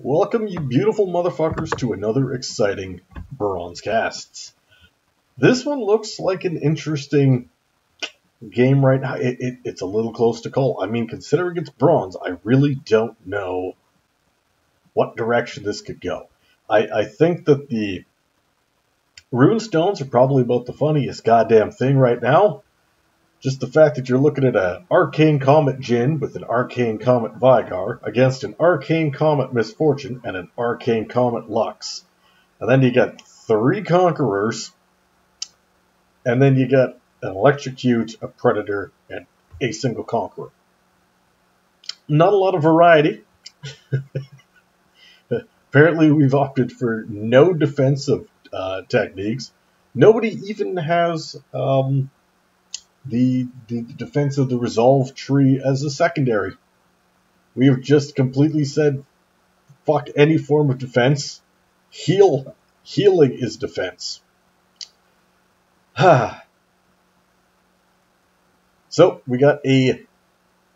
Welcome, you beautiful motherfuckers, to another exciting Bronze Casts. This one looks like an interesting game right now. It's a little close to call. I mean, considering it's bronze, I really don't know what direction this could go. I think that the rune stones are probably about the funniest goddamn thing right now. Just the fact that you're looking at an Arcane Comet Jin with an Arcane Comet Veigar against an Arcane Comet Misfortune and an Arcane Comet Lux. And then you got 3 Conquerors, and then you got an Electrocute, a Predator, and a single Conqueror. Not a lot of variety. Apparently we've opted for no defensive techniques. Nobody even has the defense of the resolve tree as a secondary. We have just completely said, fuck any form of defense. Healing is defense. So we got a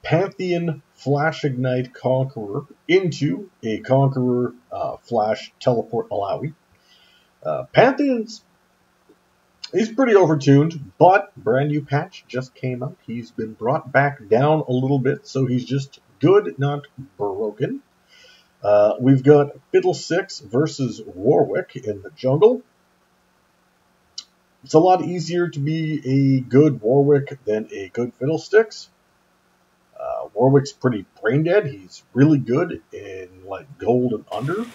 Pantheon Flash Ignite Conqueror into a Conqueror Flash Teleport Alawi. Pantheon's he's pretty overtuned, but brand new patch just came out. He's been brought back down a little bit, so he's just good, not broken. We've got Fiddlesticks versus Warwick in the jungle. It's a lot easier to be a good Warwick than a good Fiddlesticks. Warwick's pretty brain dead. He's really good in like gold and under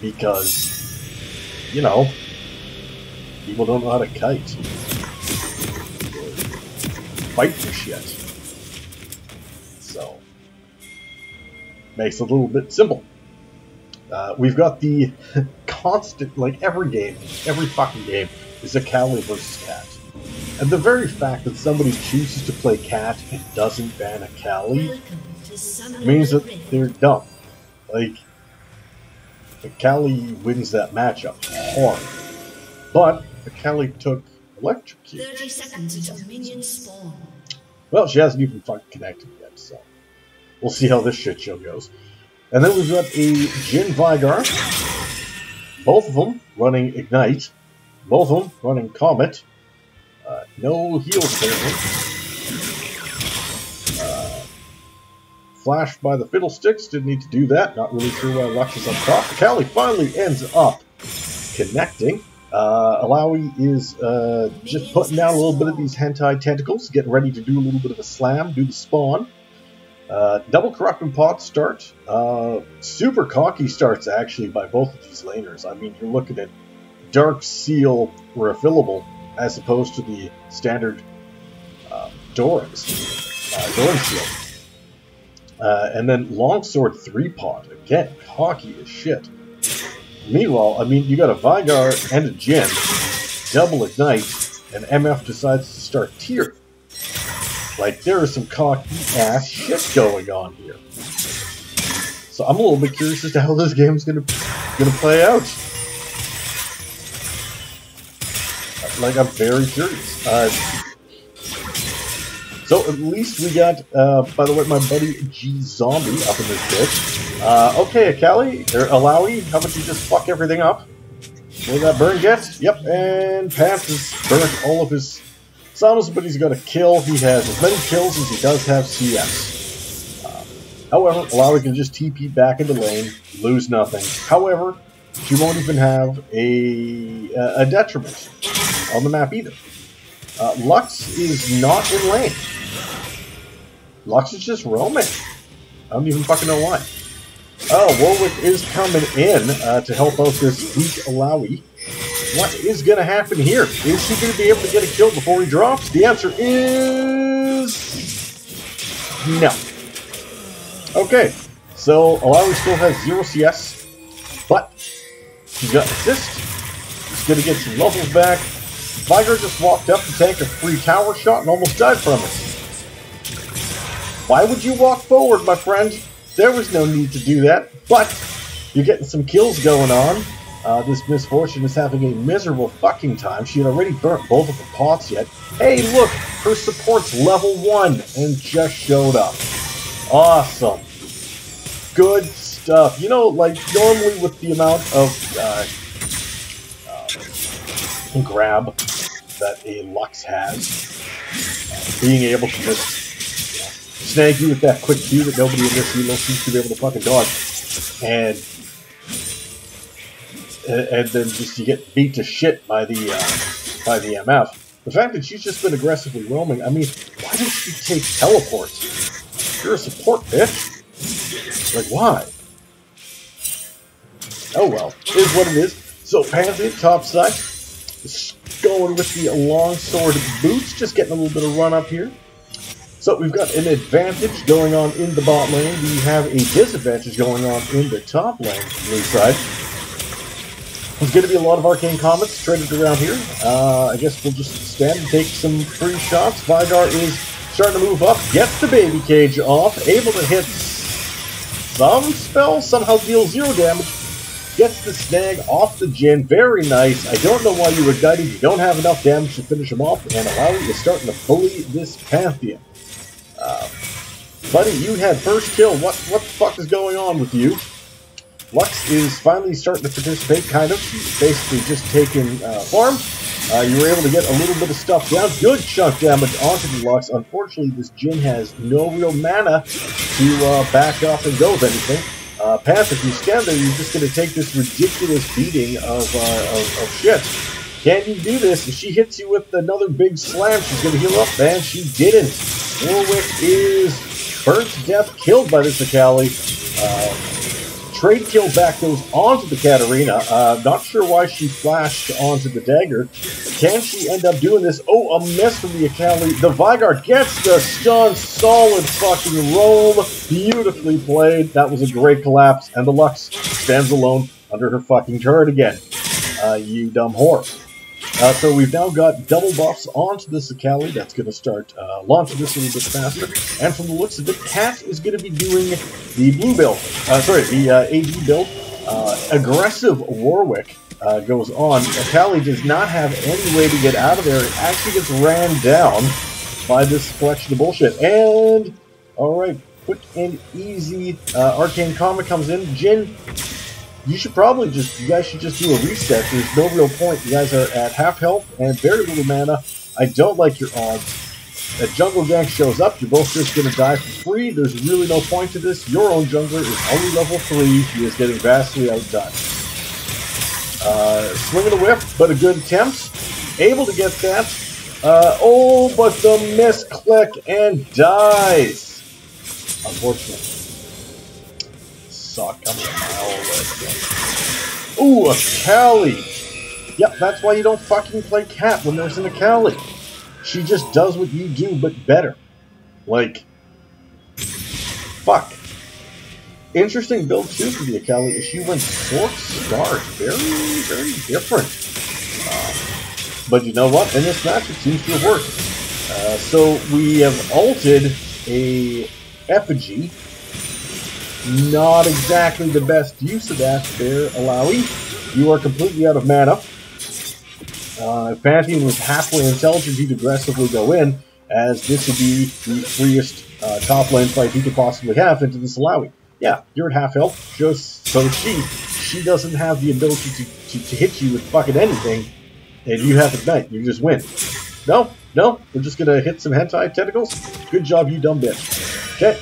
because, you know, people don't know how to kite. Fight for shit. So, makes it a little bit simple. We've got the constant, like every game, every fucking game, is a Kali versus Cat. And the very fact that somebody chooses to play Cat and doesn't ban a Kali means that they're dumb. Like, the Kali wins that matchup hard. But the Kali took Electrocute. 30 seconds until minions spawn. Well, she hasn't even fucking connected yet, so we'll see how this shit show goes. And then we've got a Jin Veigar. Both of them running Ignite. Both of them running Comet. No heals apparently. Flashed by the Fiddlesticks. Didn't need to do that. Not really sure why Lux is up top. The Kali finally ends up connecting. Alawi is just putting down a little bit of these hentai tentacles, getting ready to do a little bit of a slam, do the spawn. Double corrupting pot start. Super cocky starts actually by both of these laners. I mean, you're looking at Dark Seal refillable as opposed to the standard Doran Shield. And then Longsword 3-pot. Again, cocky as shit. Meanwhile, I mean, you got a Veigar and a Jin, double Ignite, and MF decides to start Tier. Like, there is some cocky-ass shit going on here. So I'm a little bit curious as to how this game is gonna play out. Like, I'm very curious. So at least we got, by the way, my buddy G Zombie up in this bitch. Okay, Akali, or Alawi, how about you just fuck everything up? What did that burn get? Yep, and Pants has burnt all of his summons, but he's got a kill. He has as many kills as he does have CS. However, Alawi can just TP back into lane, lose nothing. However, she won't even have a detriment on the map either. Lux is not in lane. Lux is just roaming. I don't even fucking know why. Oh, Warwick is coming in to help out this weak Alawi. What is going to happen here? Is he going to be able to get a kill before he drops? The answer is no. Okay, so Alawi still has 0 CS, but he's got assist. He's going to get some levels back. Veigar just walked up to tank a free tower shot and almost died from it. Why would you walk forward, my friend? There was no need to do that, but you're getting some kills going on. This Misfortune is having a miserable fucking time. She had already burnt both of the pots yet. Hey, look, her support's level 1 and just showed up. Awesome. Good stuff. You know, like, normally with the amount of grab that a Lux has, being able to just, snag you with that quick Q that nobody in this elo seems to be able to fucking dodge, and then just you get beat to shit by the MF. The fact that she's just been aggressively roaming, I mean, why did she take teleports? You're a support, bitch. Like, why? Oh well, is what it is. So, Pantheon, top side, going with the longsword boots, just getting a little bit of run up here. So, we've got an advantage going on in the bot lane. We have a disadvantage going on in the top lane, blue side. There's going to be a lot of arcane comets traded around here. I guess we'll just stand and take some free shots. Veigar is starting to move up, gets the baby cage off, able to hit some spells, somehow deal 0 damage, gets the snag off the Jhin. Very nice. I don't know why you were guided. You don't have enough damage to finish him off, and Alawi is starting to bully this Pantheon. Buddy, you had first kill. What the fuck is going on with you? Lux is finally starting to participate, kind of. She's basically just taking farm. You were able to get a little bit of stuff down. Good chunk damage onto the Lux. Unfortunately, this Jhin has no real mana to back up and go with anything. Path, if you stand there, you're just going to take this ridiculous beating of shit. Can you do this? If she hits you with another big slam, she's going to heal up. Man, she didn't. Warwick is burnt to death, killed by this Akali. Trade kill back goes onto the Katarina. Not sure why she flashed onto the dagger. Can she end up doing this? Oh, a miss from the Akali. The Veigar gets the stun. Solid fucking roll. Beautifully played. That was a great collapse. And the Lux stands alone under her fucking turret again. You dumb whore. So we've now got double buffs onto this Akali. That's going to start launching this a little bit faster. And from the looks of it, Cat is going to be doing the blue build. The AD build. Aggressive Warwick goes on. Akali does not have any way to get out of there. It actually gets ran down by this collection of bullshit. And, alright, quick and easy. Arcane Comet comes in. Jhin, you guys should just do a reset. There's no real point. You guys are at half health and very little mana. I don't like your odds. A jungle gank shows up, you're both just going to die for free. There's really no point to this. Your own jungler is only level 3. He is getting vastly outdone. Swing of the whip, but a good attempt. Able to get that. Oh, but the misclick and dies. Unfortunate. Suck. I'm a mile away. Ooh, Akali. Yep, that's why you don't fucking play Cat when there's an Akali. She just does what you do, but better. Like, fuck. Interesting build too for the Akali is she went Sword Start. Very, very different. But you know what? In this match, it seems to have worked. So we have ulted a Effigy. Not exactly the best use of that there, Alawi. You are completely out of mana. If Pantheon was halfway intelligent, he'd aggressively go in, as this would be the freest top lane fight he could possibly have into this Alawi. Yeah, you're at half health, just so she doesn't have the ability to hit you with fucking anything, and you have Ignite, you just win. No, we're just gonna hit some hentai tentacles. Good job, you dumb bitch. Okay,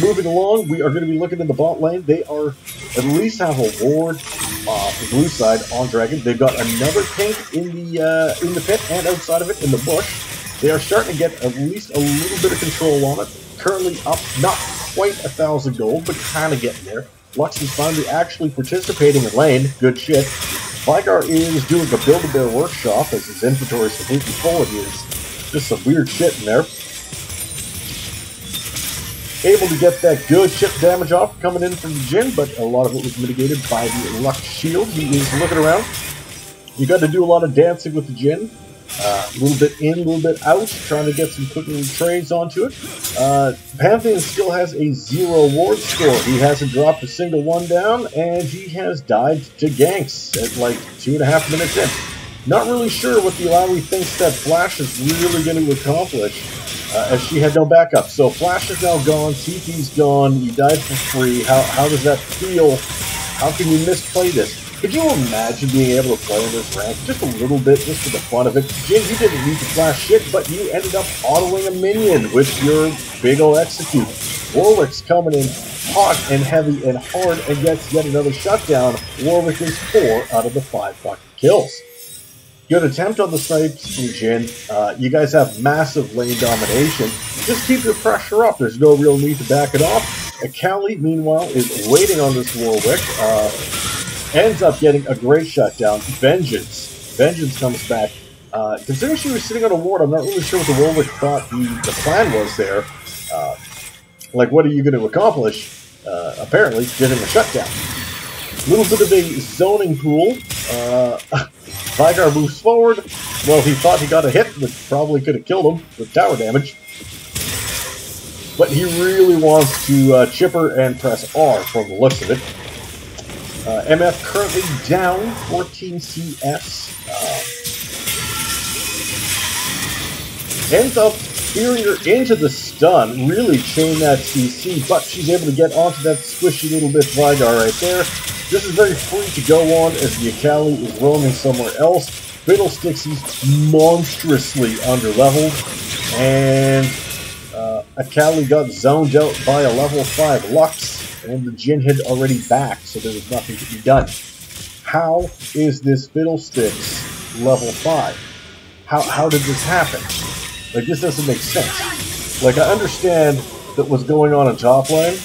moving along, we are going to be looking in the bot lane. They are at least have a ward the blue side on Dragon. They've got another tank in the pit and outside of it in the bush. They are starting to get at least a little bit of control on it. Currently up, not quite 1,000 gold, but kind of getting there. Lux is finally actually participating in lane. Good shit. Veigar is doing a Build-A-Bear workshop as his inventory is completely full of his. Just some weird shit in there. Able to get that good chip damage off coming in from the Jhin, but a lot of it was mitigated by the Lux shield. He is looking around. You got to do a lot of dancing with the Jhin. A little bit in, a little bit out, trying to get some quick little trades onto it. Pantheon still has a 0 ward score. He hasn't dropped a single one down, and he has died to ganks at like 2.5 minutes in. Not really sure what the Alawi thinks that Flash is really going to accomplish. as she had no backup. So Flash is now gone, TP's gone, you died for free. How does that feel? How can you misplay this? Could you imagine being able to play in this rank just a little bit, just for the fun of it? Jin, you didn't need to flash shit, but you ended up autoing a minion with your big ol' execute. Warwick's coming in hot and heavy and hard and gets yet another shutdown. Warwick is 4 out of the 5 fucking kills. Good attempt on the snipes from Jin. You guys have massive lane domination. Just keep your pressure up. There's no real need to back it off. Akali, meanwhile, is waiting on this Warwick. Ends up getting a great shutdown. Vengeance comes back. Considering she was sitting on a ward, I'm not really sure what the Warwick thought the plan was there. Like, what are you going to accomplish? Apparently, getting a shutdown. A little bit of a zoning pool. Veigar moves forward. Well, he thought he got a hit, which probably could have killed him with tower damage. But he really wants to chipper and press R from the looks of it. MF currently down 14 CS. Ends up steering her into the stun, really chain that CC, but she's able to get onto that squishy little bit Veigar right there. This is very free to go on as the Akali is roaming somewhere else. Fiddlesticks is monstrously underleveled, and Akali got zoned out by a level 5 Lux, and the Jin had already back, so there was nothing to be done. How is this Fiddlesticks level 5? How did this happen? Like, this doesn't make sense. Like, I understand that what's going on in top lane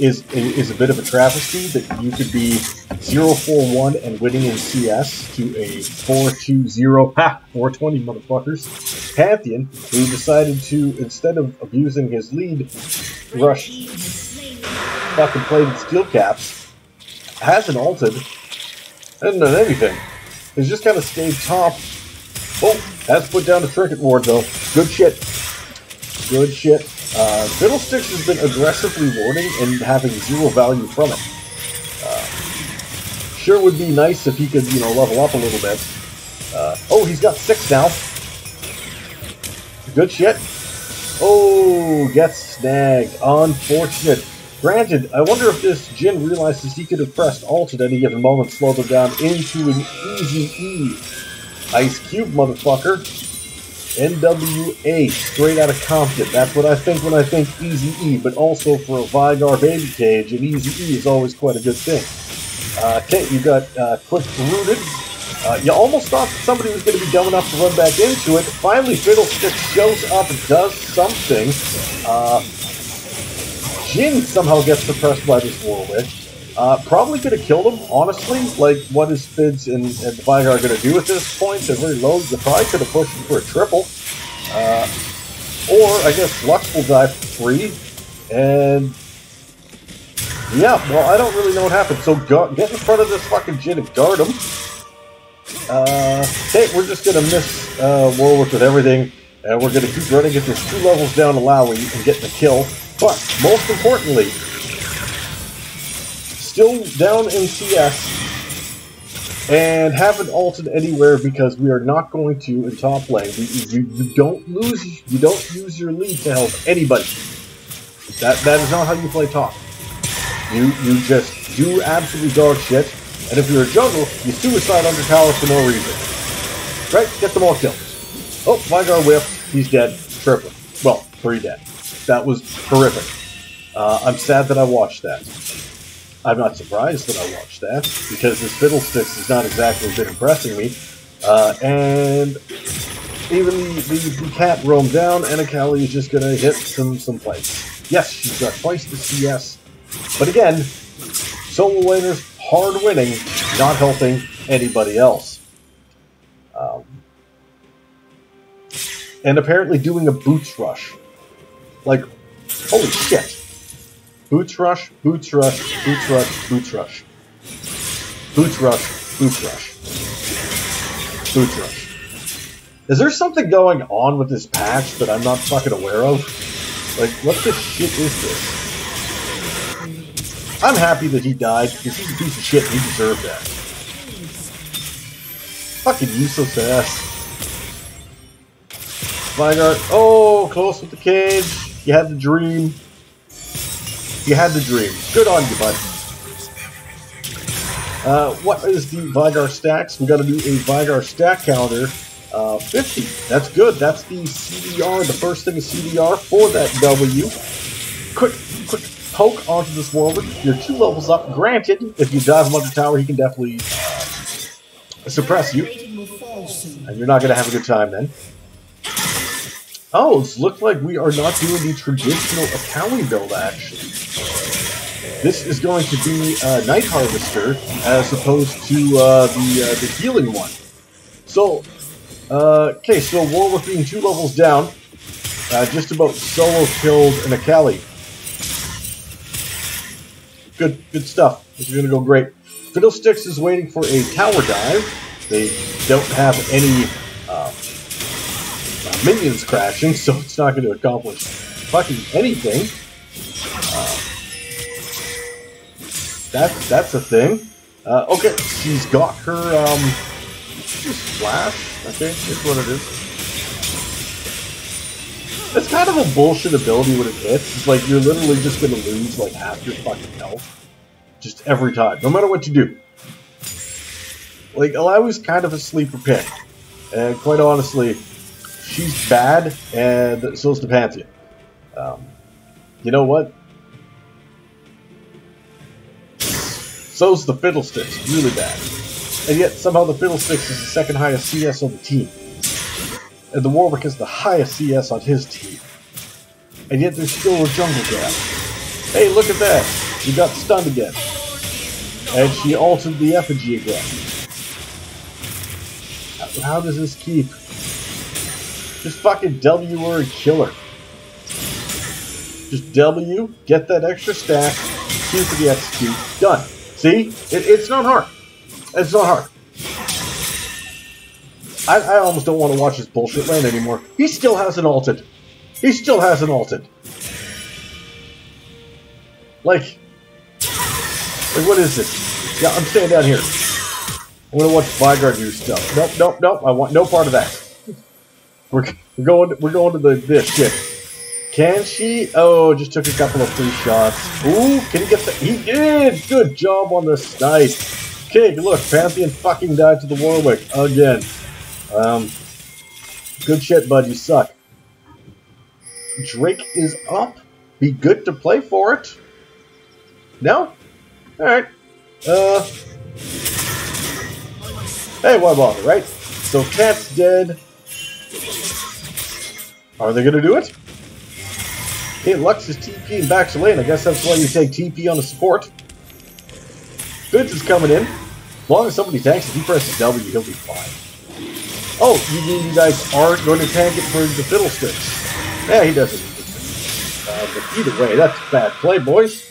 is a bit of a travesty, that you could be 0-4-1 and winning in CS to a 4-2-0, 420 motherfuckers, Pantheon, who decided to, instead of abusing his lead, rush fucking plated steel caps, hasn't ulted, hasn't done anything. He's just kind of stayed top. Oh, has put down the trinket ward though. Good shit. Good shit. Fiddlesticks has been aggressively warding and having 0 value from it. Sure would be nice if he could, you know, level up a little bit. Oh, he's got 6 now. Good shit. Oh, gets snagged. Unfortunate. Granted, I wonder if this Jin realizes he could have pressed alt at any given moment, slowed him down into an easy E. Ice Cube, motherfucker. NWA, straight out of Compton. That's what I think when I think Easy E, but also for a Veigar baby cage, an Easy E is always quite a good thing. Okay, you got quick rooted. You almost thought somebody was going to be dumb enough to run back into it. Finally, Fiddlestick shows up and does something. Jin somehow gets suppressed by this Warwick. Probably could have killed him, honestly. Like, what is Fids and Veigar going to do at this point? They're very low. You probably could have pushed him for a triple. Or, I guess, Lux will die for free. And, yeah, well, I don't really know what happened. So, get in front of this fucking Jin and guard him. Okay, we're just going to miss Warwick with everything. And we're going to keep running at this 2 levels down to Lowy and getting a kill. But, most importantly, still down in CS, and haven't ulted anywhere because we are not going to in top lane. You don't use your lead to help anybody. That is not how you play top. You just do absolutely dog shit, and if you're a jungle, you suicide under tower for no reason. Right? Get them all killed. Oh, Veigar whiffed. He's dead. Triple. Well, 3 dead. That was horrific. I'm sad that I watched that. I'm not surprised that I watched that, because this Fiddlesticks has not exactly been impressing me. And even the cat roamed down, and Akali is just going to hit some plates. Yes, she's got twice the CS, but again, solo laners, hard winning, not helping anybody else. And apparently doing a boots rush. Like, holy shit. Boots rush, boots rush, boots rush, boots rush. Boots rush, boots rush. Boots rush. Is there something going on with this patch that I'm not fucking aware of? Like, what the shit is this? I'm happy that he died, because he's a piece of shit and he deserved that. Fucking useless ass. Veigar. Oh, close with the cage. You had the dream. You had the dream. Good on you, bud. What is the Veigar stacks? We got to do a Veigar stack counter. 50. That's good. That's the CDR, the first thing is CDR for that W. Quick poke onto this Warwick. You're 2 levels up. Granted, if you dive him under tower, he can definitely suppress you. And you're not going to have a good time then. Oh, it looks like we are not doing the traditional Akali build, actually. This is going to be Night Harvester as opposed to the healing one. So, okay, so Warwick being 2 levels down, just about solo killed an Akali. Good stuff. This is going to go great. Fiddlesticks is waiting for a tower dive. They don't have any minions crashing, so it's not going to accomplish fucking anything. That's a thing. Okay, she's got her splash. Okay, that's what it is. It's kind of a bullshit ability when it hits. It's like you're literally just going to lose like half your fucking health. Just every time, no matter what you do. Like, Alawi's kind of a sleeper pick. And quite honestly, she's bad, and so's the Pantheon. You know what? So's the Fiddlesticks, really bad. And yet, somehow the Fiddlesticks is the second highest CS on the team. And the Warwick is the highest CS on his team. And yet there's still a jungle gap. Hey, look at that! You got stunned again. And she altered the effigy again. How does this keep? Just fucking W her and kill her. Just W, get that extra stack, Q for the execute, done. See? It's not hard. It's not hard. I almost don't want to watch this bullshit lane anymore. He still hasn't ulted. He still hasn't ulted. Like, what is this? Yeah, I'm staying down here. I'm gonna watch Veigar do stuff. Nope. I want no part of that. We're going to this shit. Can she? Oh, just took a couple of free shots. Ooh, can he get the? He did. Good job on the snipe. Okay, look, Pantheon fucking died to the Warwick again. Good shit, bud. You suck. Drake is up. Be good to play for it. No? All right. Hey, why bother, right? So Cat's dead. Are they gonna do it? Hey, Lux is TPing back to lane. I guess that's why you take TP on the support. Goods is coming in. As long as somebody tanks, if he presses W, he'll be fine. Oh, you mean you guys aren't going to tank it for the Fiddlesticks? Yeah, he doesn't. But either way, that's a bad play, boys.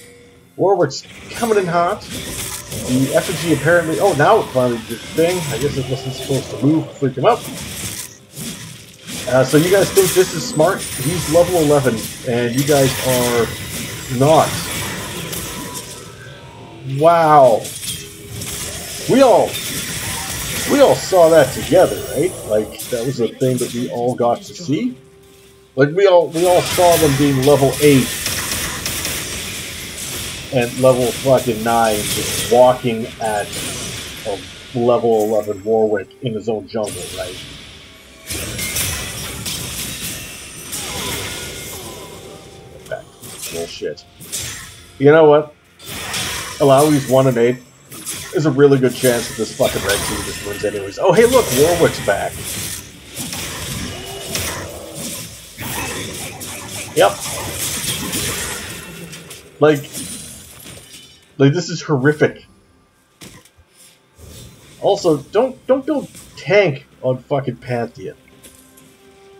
Warwick's coming in hot. The effigy apparently... Oh, now it finally did the thing. I guess it wasn't supposed to move. Freak him out. So you guys think this is smart? He's level 11, and you guys are not. Wow. We all saw that together, right? Like, that was a thing that we all got to see. Like, we all saw them being level 8 and level fucking 9 just walking at a level 11 Warwick in his own jungle, right? Okay. Bullshit. You know what? Alawi's 1-8. There's a really good chance that this fucking red team just wins anyways. Oh, hey, look, Warwick's back. Yep. Like, this is horrific. Also, don't build tank on fucking Pantheon.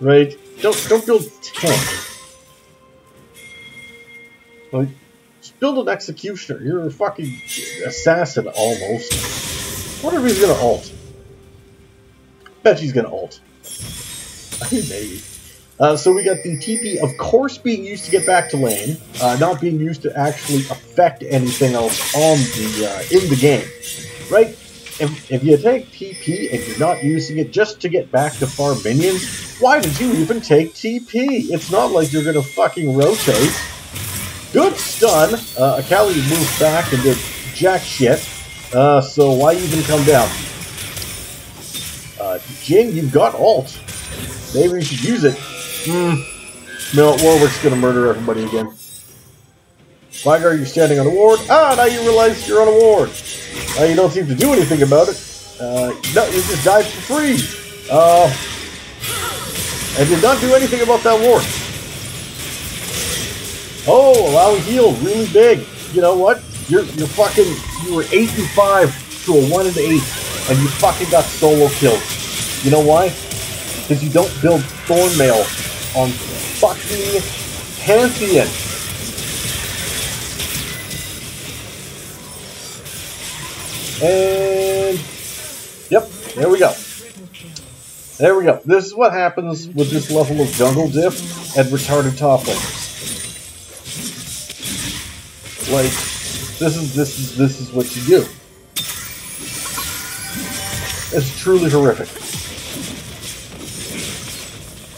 Right? Don't build tank. Like, just build an executioner. You're a fucking assassin almost. I wonder if he's gonna ult. Bet he's gonna ult. Maybe. So we got the TP, of course, being used to get back to lane, not being used to actually affect anything else on the in the game, right? if you take TP and you're not using it just to get back to farm minions, why did you even take TP? It's not like you're gonna fucking rotate. Good stun. Akali moves back and did jack shit. So why even come down? Jin, you've got ult. Maybe you should use it. No, Warwick's gonna murder everybody again. Veigar, you're standing on a ward. Ah, now you realize you're on a ward. You don't seem to do anything about it. No, you just died for free. And did not do anything about that ward. Oh, allow heal really big. You know what? You were 8-5 to a 1-8, and you fucking got solo killed. You know why? Because you don't build Thornmail on fucking Pantheon. And yep, there we go. There we go. This is what happens with this level of jungle diff and retarded top laners. Like, this is what you do. It's truly horrific.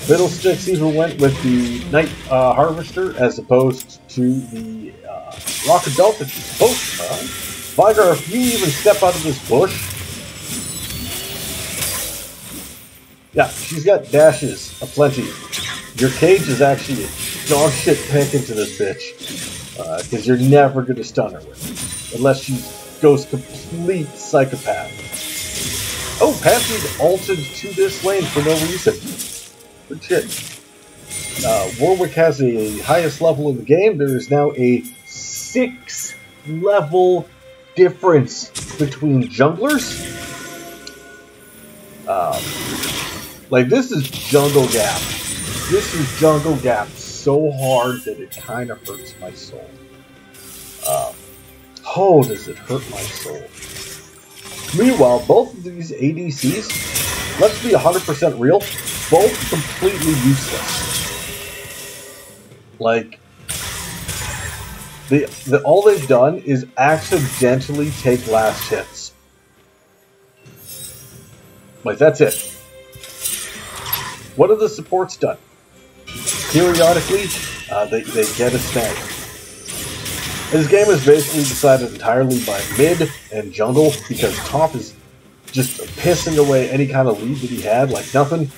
Fiddlesticks even went with the Night Harvester as opposed to the Rocket Belt that you're supposed to have. Veigar, if you even step out of this bush... Yeah, she's got dashes aplenty. Your cage is actually a dog shit pick into this bitch. Because you're never going to stun her with it. Unless she goes complete psychopath. Oh, Patsy ulted to this lane for no reason. Good shit. Warwick has the highest level in the game. There is now a 6 level difference between junglers. Like, this is jungle gap. This is jungle gap so hard that it kind of hurts my soul. Oh, does it hurt my soul. Meanwhile, both of these ADCs, let's be 100% real, both completely useless. Like, all they've done is accidentally take last hits. Like, that's it. What have the supports done? Periodically, they get a snag. This game is basically decided entirely by mid and jungle because top is just pissing away any kind of lead that he had like nothing.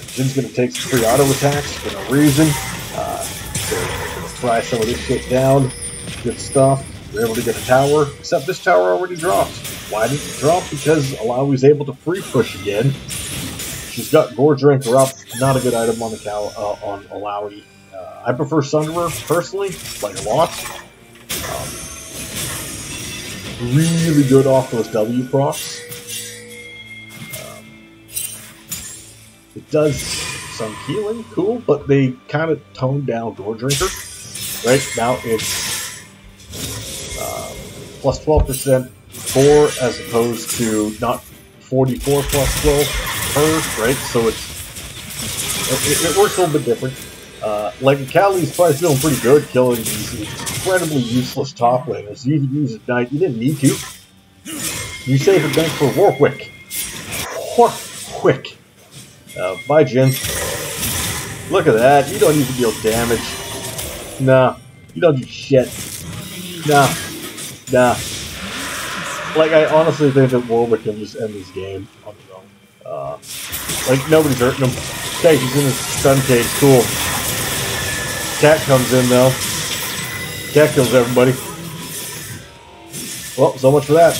Jin's going to take some free auto attacks for no reason. They're going to fry some of this shit down. Good stuff. They're able to get a tower, except this tower already dropped. Why did it drop? Because Alawi's able to free push again. She's got Gore Drinker up. Not a good item on the on Alawi. I prefer Sunderer personally, like a lot. Really good off those W procs. It does some healing, cool, but they kind of toned down Gore Drinker. Right now it's plus 12% 4 as opposed to not 44 plus 12 per, right? So it works a little bit different. Like Akali's probably feeling pretty good killing these incredibly useless top laners. You can use Ignite, you didn't need to. You save a bank for Warwick. Warwick. Bye, Jin. Look at that. You don't even deal damage. Nah. You don't do shit. Nah. Nah. Like, I honestly think that Warwick can just end this game on his own. Like, nobody's hurting him. Okay, he's in his stun cage. Cool. Cat comes in, though. Cat kills everybody. Well, so much for that.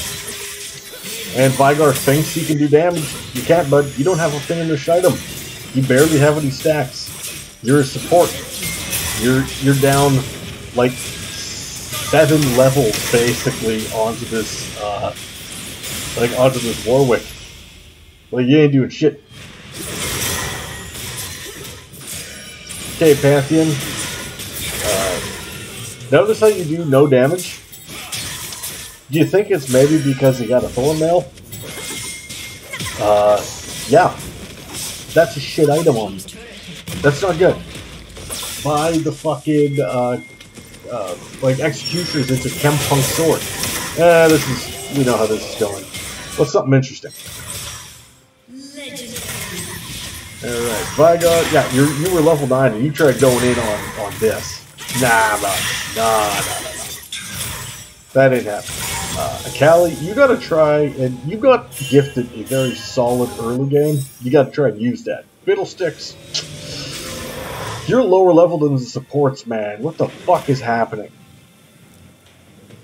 And Veigar thinks he can do damage. You can't, bud. You don't have a finished item. You barely have any stacks. You're a support. You're down, like, 7 levels, basically, onto this, onto this Warwick. Like, you ain't doing shit. Okay, Pantheon. Notice how you do no damage? Do you think it's maybe because he got a Thornmail? Yeah. That's a shit item on him. That's not good. Buy the fucking, like, Executioners into Chempunk Sword. We know how this is going. What's something interesting? Legendary. Alright, Veigar, yeah, you were level 9 and you tried going in on this. Nah. That ain't happening. Callie, you gotta try, and you got gifted a very solid early game. You gotta try and use that. Fiddlesticks, you're lower level than the supports, man. What the fuck is happening?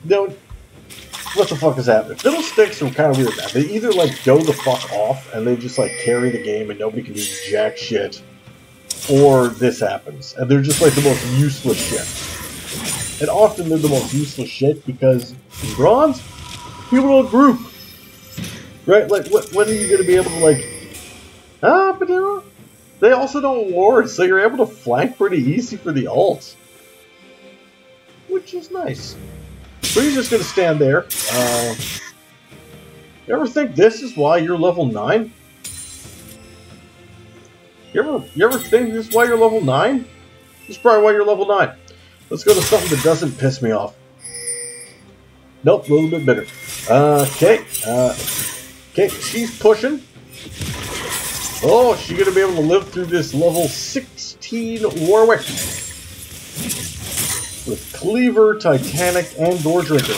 No, what the fuck is happening? Fiddlesticks are kind of weird, man. They either, like, go the fuck off, and they just, like, carry the game and nobody can do jack shit, or this happens, and they're just, like, the most useless shit. And often they're the most useless shit because in bronze, people don't group. Right? Like, when are you going to be able to, like... but they also don't ward, so you're able to flank pretty easy for the ult. Which is nice. So you're just going to stand there. You ever think this is why you're level 9? You ever think this is why you're level 9? This is probably why you're level 9. Let's go to something that doesn't piss me off. Nope, a little bit bitter. Okay. Okay, she's pushing. Oh, she's going to be able to live through this level 16 Warwick. With Cleaver, Titanic, and Door Drinker.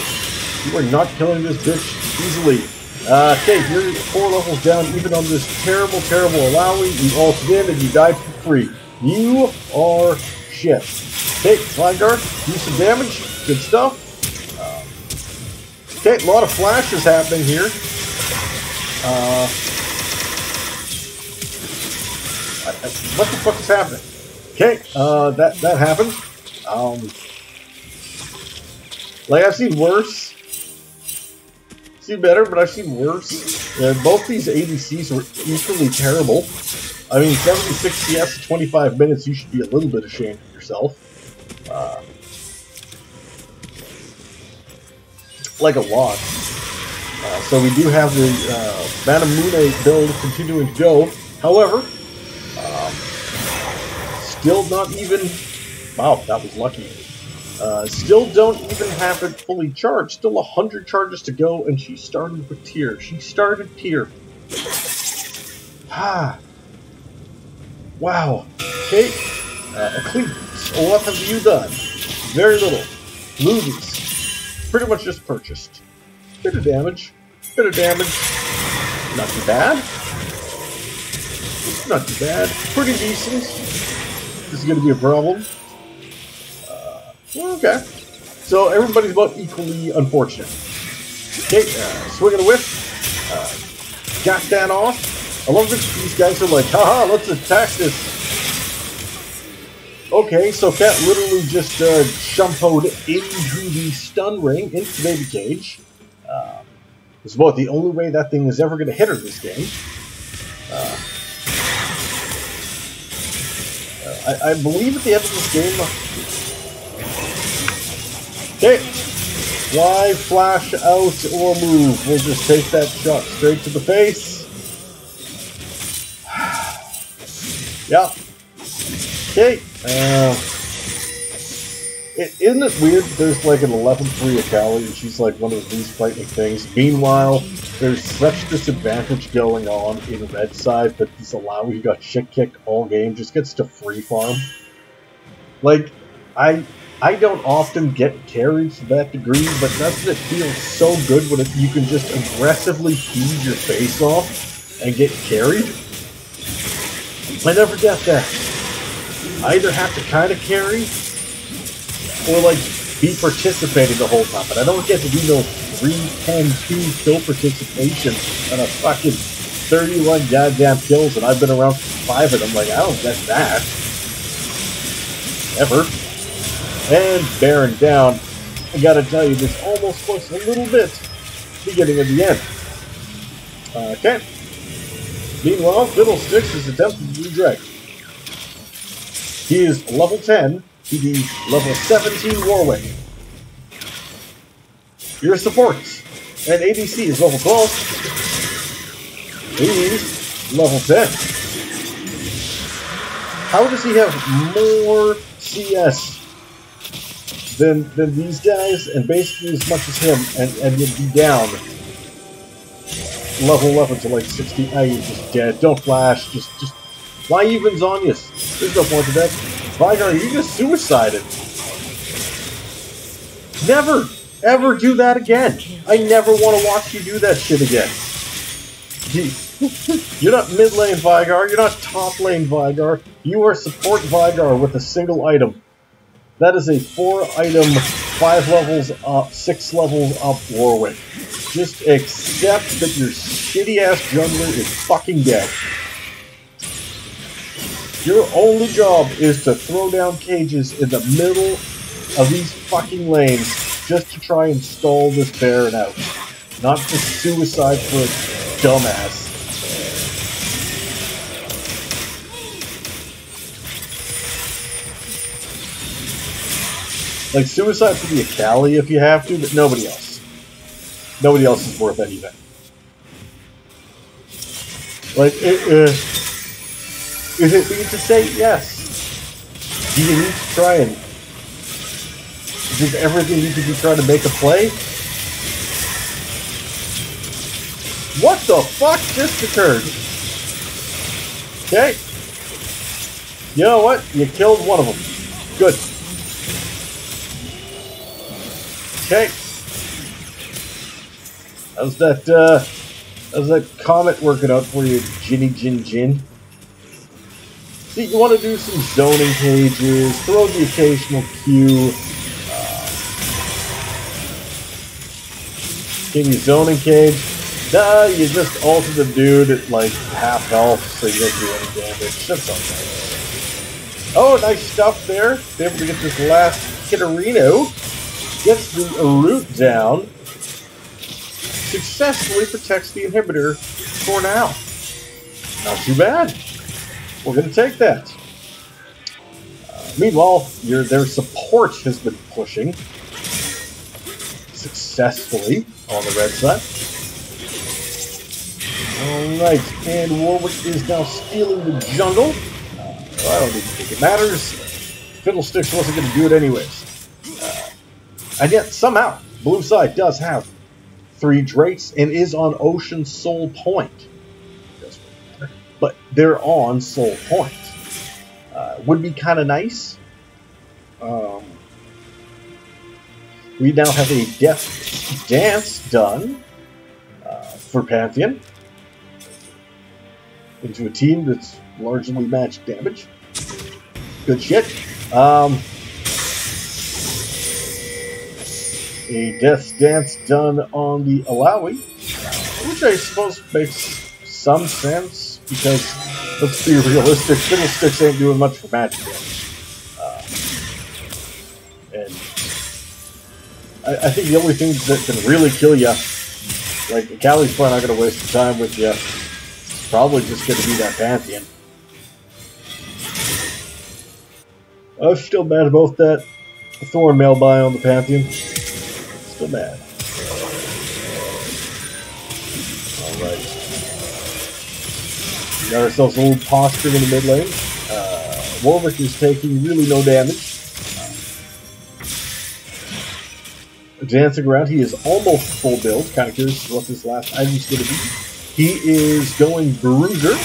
You are not killing this bitch easily. Okay, you're 4 levels down even on this terrible, terrible Alawi. You ulted in and you died for free. You are shit. Okay, Veigar, do some damage. Good stuff. Okay, a lot of flashes happening here. What the fuck is happening? Okay, that happened. Like, I've seen worse. Seen better, but I've seen worse. Both these ADCs were equally terrible. I mean, 76 CS in 25 minutes, you should be a little bit ashamed of yourself. Like a lot. So we do have the Manamune build continuing to go. However, still not even... Wow, that was lucky. Still don't even have it fully charged. Still 100 charges to go, and she started with tier. She started tier. Wow. Okay. Ecclesias, what have you done? Very little. Movies. Pretty much just purchased. Bit of damage. Bit of damage. Not too bad. Not too bad. Pretty decent. This is going to be a problem. Okay. So everybody's about equally unfortunate. Okay, swinging a whip. Got that off. I love that these guys are like, haha, let's attack this. Okay, so Cat literally just shumpoed into the stun ring, into the baby cage. It's about the only way that thing is ever going to hit her this game. I believe at the end of this game... Okay, why flash out or move? We'll just take that shot straight to the face. Yeah. Okay. Isn't it weird that there's like an 11-3 Akali and she's like one of the least frightening things? Meanwhile, there's such disadvantage going on in red side that this Alawi who got shit kicked all game just gets to free farm. Like, I don't often get carried to that degree, but doesn't it feel so good when you can just aggressively feed your face off and get carried? I never get that. I either have to kind of carry, or like be participating the whole time, but I don't get to do no 3-10-2 kill participation on a fucking 31 goddamn kills, and I've been around for 5 of them. Like, I don't get that. Ever. And bearing down, I gotta tell you, this almost looks a little bit beginning of the end. Okay. Meanwhile, Fiddlesticks is attempting to do drag. He is level 10 to the level 17 Warwick. Your supports. And ADC is level 12. He's level 10. How does he have more CS than these guys, and basically as much as him, and you'd be down? level 11 to like 60. Ah, you're just dead. Don't flash. Just why even Zonius? There's no point to that. Veigar, you just suicided. Never, ever do that again. I never want to watch you do that shit again. You're not mid lane Veigar. You're not top lane Veigar. You are support Veigar with a single item. That is a 4-item, 5 levels up, 6 levels up Warwick. Just accept that your shitty-ass jungler is fucking dead. Your only job is to throw down cages in the middle of these fucking lanes just to try and stall this Baron out. Not to suicide for a dumbass. Like, suicide for the Akali if you have to, but nobody else. Nobody else is worth anything. Like, is it me to say yes? Do you need to try and... Does everything need to be trying to make a play? What the fuck just occurred? Okay. You know what? You killed one of them. Good. Okay. How's that comet working out for you, Ginny Jin Jin? See, you want to do some zoning cages, throw the occasional Q. Can you zoning cage? Nah, you just alter the dude at like half health so you don't do any damage. That's alright. Oh, nice stuff there. Be able to get this last Kitterino. Gets the root down. Successfully protects the inhibitor for now. Not too bad. We're going to take that. Meanwhile, their support has been pushing successfully on the red side. Alright, and Warwick is now stealing the jungle. Well, I don't even think it matters. Fiddlesticks wasn't going to do it anyways. And yet, somehow, blue side does have 3 Drakes and is on Ocean Soul Point. Doesn't really matter. But they're on Soul Point. Would be kind of nice. We now have a Death Dance done for Pantheon. Into a team that's largely matched damage. Good shit. A Death Dance done on the Alawi, which I suppose makes some sense, because, let's be realistic, Fiddlesticks ain't doing much for magic damage. And I think the only thing that can really kill you, like, Akali's probably not going to waste your time with you, it's probably just going to be that Pantheon. I'm still mad about that Thorn Mail buy on the Pantheon. Still mad. Alright. We got ourselves a little posture in the mid lane. Warwick is taking really no damage. Dancing around, he is almost full build. Kind of curious what this last item's going to be. He is going Bruiser.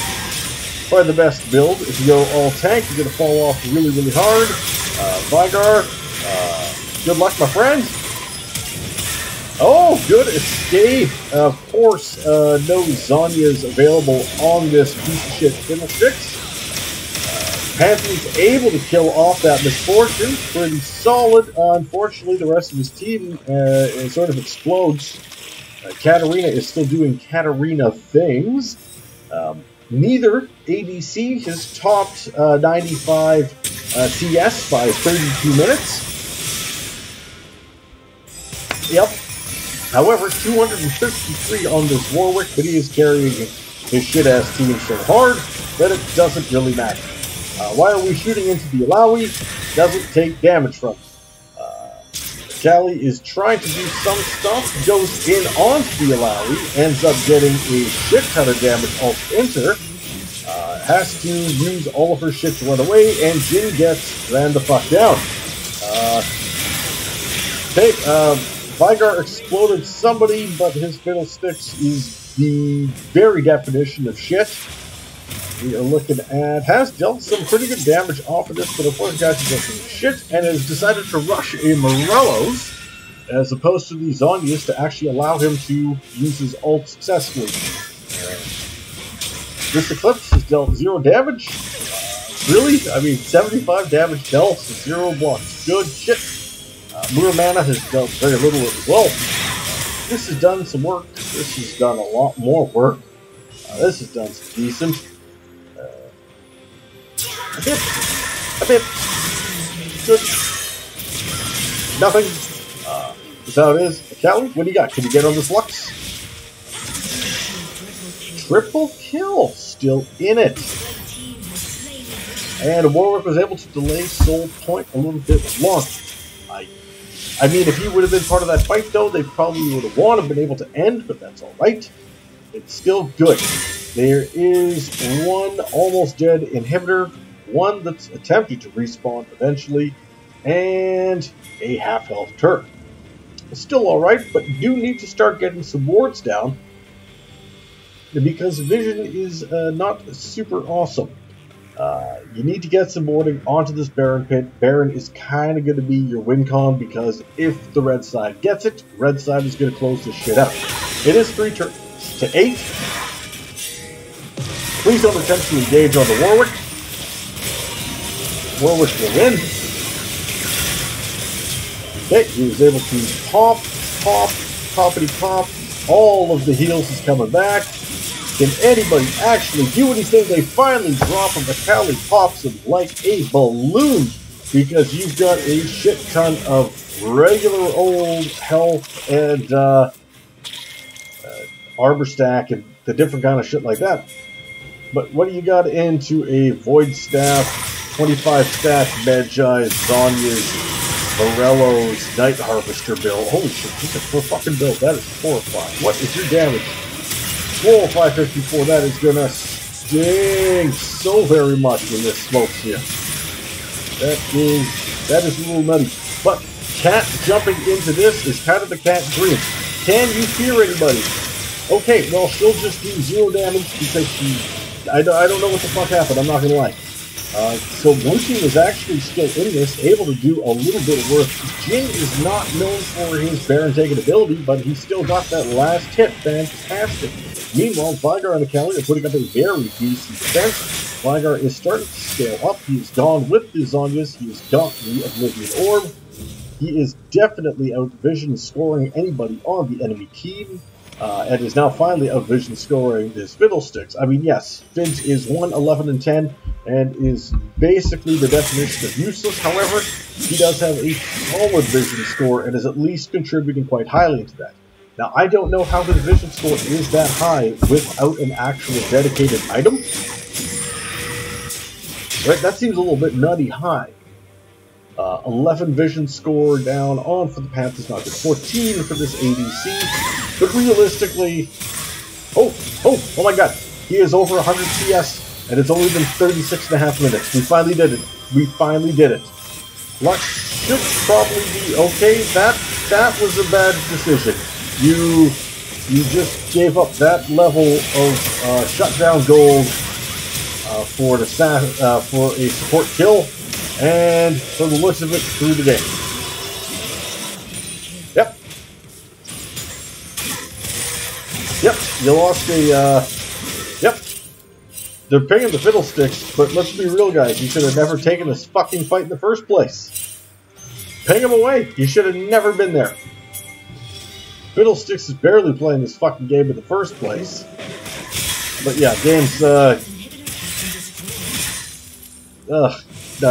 Probably the best build. If you go all tank, you're going to fall off really, really hard. Veigar, good luck, my friend. Oh, good escape. Of course, no Zonias available on this piece of shit Fiddlesticks. Pantheon's able to kill off that misfortune. Pretty solid. Unfortunately, the rest of his team sort of explodes. Katarina is still doing Katarina things. Neither ADC has topped 95 CS by 32 minutes. Yep. However, 253 on this Warwick, but he is carrying his shit-ass team so hard that it doesn't really matter. Why are we shooting into the Alawi? Doesn't take damage from it. Kali is trying to do some stuff, goes in onto the Alawi, ends up getting a shit ton of damage off enter, has to use all of her shit to run away, and Jin gets ran the fuck down. Veigar exploded somebody, but his Fiddlesticks is the very definition of shit. We are looking at, has dealt some pretty good damage off of this, but unfortunately guys has done some shit and has decided to rush a Morello's as opposed to the Zhonya's to actually allow him to use his ult successfully. This Eclipse has dealt 0 damage. Really? I mean, 75 damage dealt, 0 blocks. Good shit. Muramana has dealt very little as well. This has done some work. This has done a lot more work. This has done some decent. A bit. Good. Nothing. That's how it is. Callie, what do you got? Can you get on this Lux? Triple kill. Still in it. And Warwick was able to delay Soul Point a little bit longer. I mean, if he would have been part of that fight, though, they probably would have won and been able to end, but that's alright. It's still good. There is one almost dead inhibitor, one that's attempting to respawn eventually, and a half-health turret. It's still alright, but you do need to start getting some wards down, because vision is not super awesome. You need to get some warding onto this Baron pit. Baron is kind of going to be your win con, because if the red side gets it, red side is going to close this shit out. It is 3 turns to 8. Please don't attempt to engage on the Warwick. Warwick will win. Okay, he was able to pop, poppity pop. All of the heals is coming back. Can anybody actually do anything? They finally drop him. Callie pops him like a balloon because you've got a shit ton of regular old health and armor stack and the different kind of shit like that. But what do you got into a Void Staff, 25 stack Magi, Zhonya's, Morello's, Night Harvester build? Holy shit, this is a full fucking build. That is horrifying. What is your damage? Whoa, 554, that is gonna sting so very much when this smokes you. That is a little nutty. But Cat jumping into this is kind of the Cat dream. Can you fear anybody? Okay, well, she'll just do 0 damage because I don't know what the fuck happened, I'm not gonna lie. So Blue Team is actually still in this, able to do a little bit of work. Jin is not known for his Baron taking ability, but he still got that last hit. Fantastic. Meanwhile, Veigar and Callie are putting up a very decent defense. Veigar is starting to scale up. He's gone with the Zhonya's. He's got the Oblivion Orb. He is definitely out-vision scoring anybody on the enemy team. And is now finally out-vision scoring his Fiddlesticks. I mean, yes, Fidz is 1, 11, and 10, and is basically the definition of useless. However, he does have a solid vision score and is at least contributing quite highly to that. Now, I don't know how the vision score is that high without an actual dedicated item. Right, that seems a little bit nutty high. 11 vision score down on for the Panthers, not good. 14 for this ADC. But realistically, oh my god, he is over 100 CS, and it's only been 36.5 minutes. We finally did it. We finally did it. Lux should probably be okay. That was a bad decision. You just gave up that level of shutdown gold for a support kill, and for the looks of it, through the game. Yep, you lost a, yep. They're pinging the Fiddlesticks, but let's be real, guys. You should have never taken this fucking fight in the first place. Ping him away. You should have never been there. Fiddlesticks is barely playing this fucking game in the first place. But yeah, game's, no,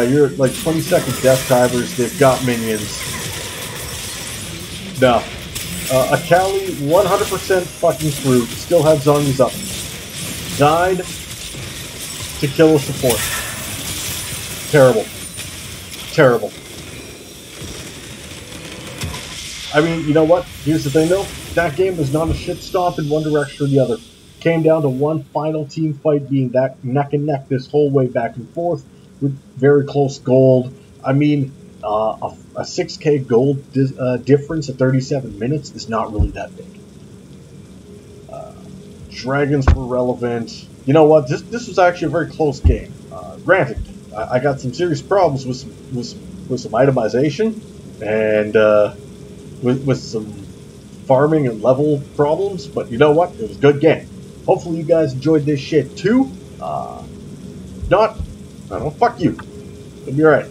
you're like 20 seconds death timers. They've got minions. No. Akali, 100% fucking screwed. Still had zombies up. Died to kill a support. Terrible. Terrible. I mean, you know what? Here's the thing, though. That game was not a shit stomp in one direction or the other. Came down to one final team fight, being that neck and neck this whole way back and forth with very close gold. I mean, a 6K gold difference at 37 minutes is not really that big. Dragons were relevant. You know what? This was actually a very close game. Granted, I got some serious problems with some itemization and with some farming and level problems, but you know what? It was a good game. Hopefully you guys enjoyed this shit too. Not, I don't know, fuck you. It'll be alright.